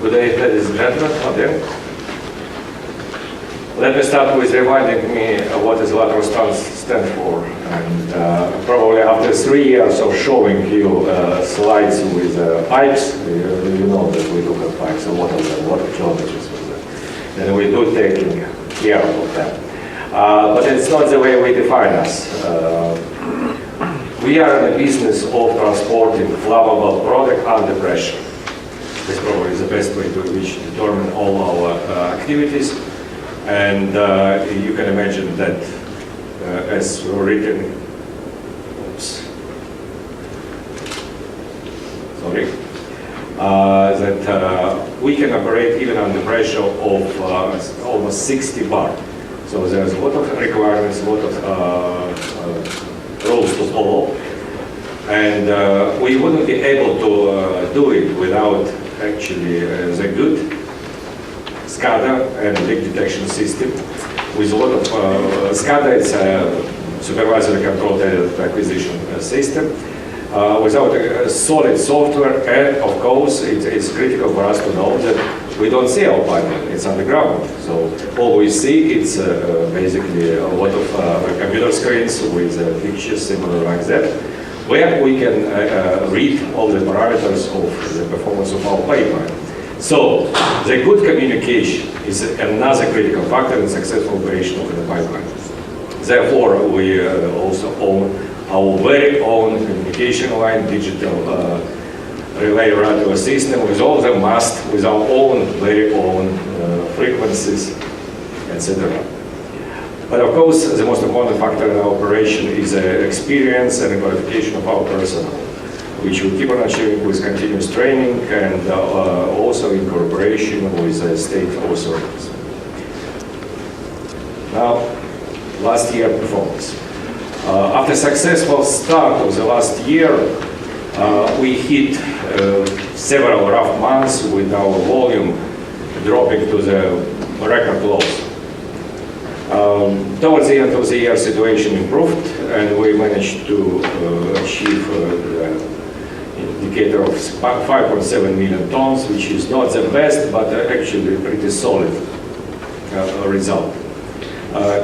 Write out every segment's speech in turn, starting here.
Good day, ladies and gentlemen. Again. Let me start with reminding me what is LatRosTrans stand for. And probably after 3 years of showing you slides with pipes, you know that we look at pipes, a lot of them, a lot of kilometers with them. And we do taking care of them. But it's not the way we define us. We are in the business of transporting flammable product under pressure. This probably is the best way to determine all our activities. And you can imagine that as written, that we can operate even under pressure of almost 60 bar. So there's a lot of requirements, a lot of rules to follow. And we wouldn't be able to do it without actually the good SCADA and leak detection system. With a lot of SCADA, it's a supervisory control data acquisition system. Without a solid software, and of course, it's critical for us to know that we don't see our pipeline, it's underground. So all we see is basically a lot of computer screens with pictures similar like that, where we can read all the parameters of the performance of our pipeline. So the good communication is another critical factor in successful operation of the pipeline. Therefore, we also own our very own communication line, digital relay radio system with all the mast, with our own very own frequencies, etc. But of course, the most important factor in our operation is experience and qualification of our personnel, which we keep on achieving with continuous training and also in cooperation with state authorities. Now, last year performance. After successful start of the last year, we hit several rough months with our volume dropping to the record lows. Towards the end of the year, situation improved, and we managed to achieve the indicator of 5.7 million tons, which is not the best, but actually a pretty solid result.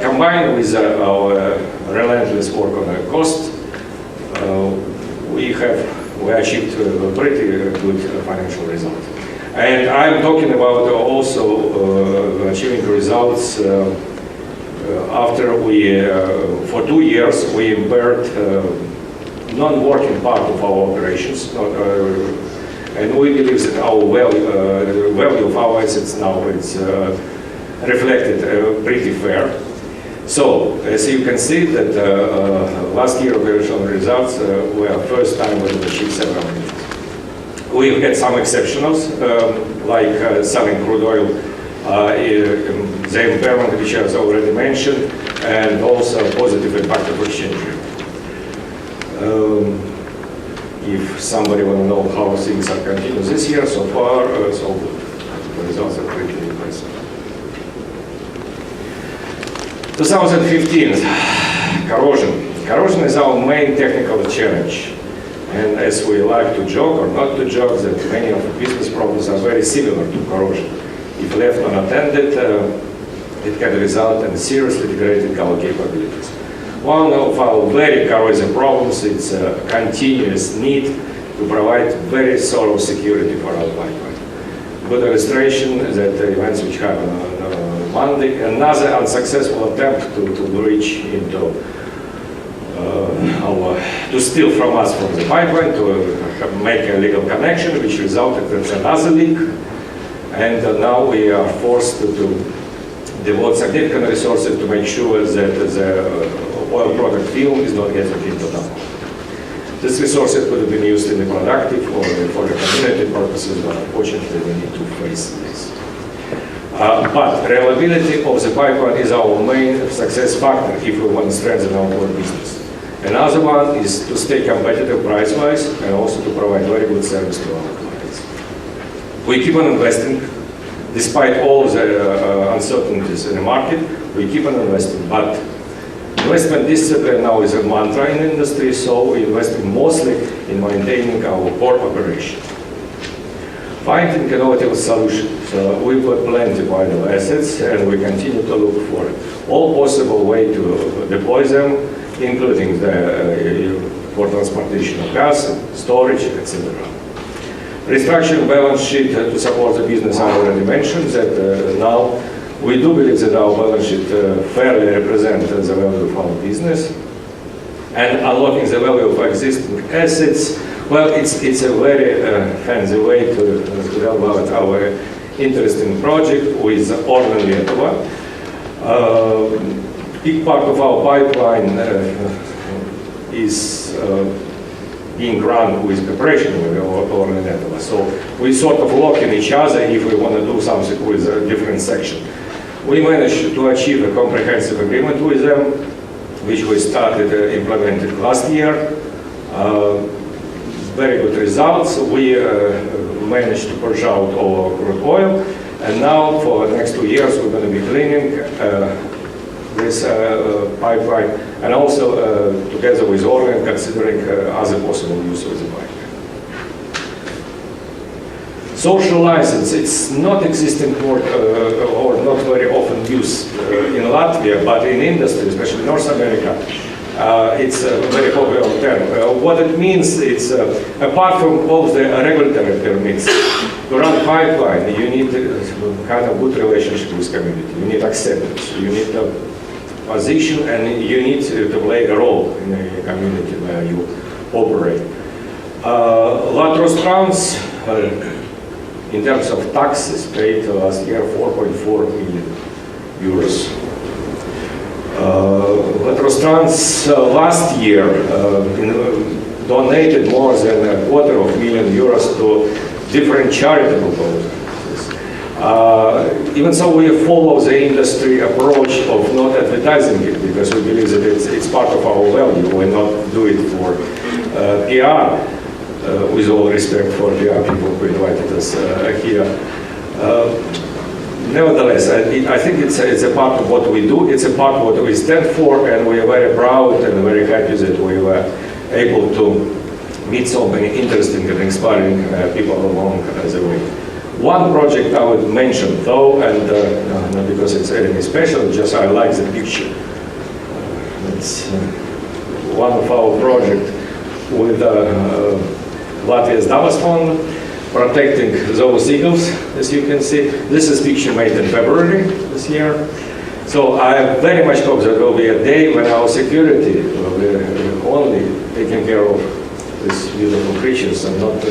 Combined with our relentless work on the cost, we achieved a pretty good financial result. And I'm talking about also achieving results after we, for 2 years, we impaired non-working part of our operations, and we believe that our value of our assets now is reflected pretty fair. So, as you can see, that last year operational results were first time we achieved several millions. We had some exceptionals, like selling crude oil, the impairment which I was already mentioned, and also positive impact of exchange rate. If somebody want to know how things are continuing this year, so far, so good. The results are pretty impressive. 2015, corrosion. Corrosion is our main technical challenge. And as we like to joke or not to joke, that many of the business problems are very similar to corrosion. If left unattended, it can result in seriously degrading our capabilities. One of our very corrosive problems is a continuous need to provide very thorough security for our pipeline. Good illustration that the events which happened on Monday, another unsuccessful attempt to breach into to steal from us from the pipeline, to make a legal connection, which resulted in another leak. And now we are forced to devote significant resources to make sure that the oil product film is not getting into dump. These resources could have been used in the productive or for the community purposes, but unfortunately we need to face this. But reliability of the pipeline is our main success factor if we want to strengthen our core business. Another one is to stay competitive price-wise and also to provide very good service to our clients. We keep on investing, despite all the uncertainties in the market, we keep on investing, but investment discipline now is a mantra in the industry, so we invest mostly in maintaining our core operation. Finding innovative solutions. We've got plenty of idle assets, and we continue to look for all possible way to deploy them, including for transportation of gas, storage, etc. Restructuring balance sheet to support the business. I already mentioned that now we do believe that our balance sheet fairly represents the value of our business, and unlocking the value of existing assets. Well, it's a very fancy way to tell about our interesting project with Orlen Lietuva. Big part of our pipeline is being run with cooperation with Orlen Lietuva. So we sort of lock in each other if we want to do something with a different section. We managed to achieve a comprehensive agreement with them, which we started implementing last year. Very good results. We managed to push out all crude oil, and now for the next 2 years we're going to be cleaning this pipeline, and also together with Orlen considering other possible use of the pipeline. Social license, it's not existing or not very often used in Latvia, but in industry, especially North America, it's a very popular term. What it means, it's apart from all the regulatory permits, to run pipeline, you need kind of good relationship with community. You need acceptance, you need a position, and you need to play a role in the community where you operate. LatRosTrans, in terms of taxes, paid last year 4.4 million euros. LatRosTrans last year donated more than €250,000 to different charitable causes. Even so, we follow the industry approach of not advertising it, because we believe that it's part of our value. We not do it for PR, with all respect for PR people who invited us here. Nevertheless, I think it's a part of what we do, it's a part of what we stand for, and we are very proud and very happy that we were able to meet so many interesting and inspiring people along the way. One project I would mention though, and not because it's anything special, just I like the picture. It's one of our projects with Latvia's Davos Fund, protecting those eagles, as you can see. This is a picture made in February this year. So I very much hope there will be a day when our security will be only taking care of these beautiful creatures and not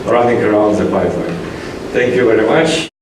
running around the pipeline. Thank you very much.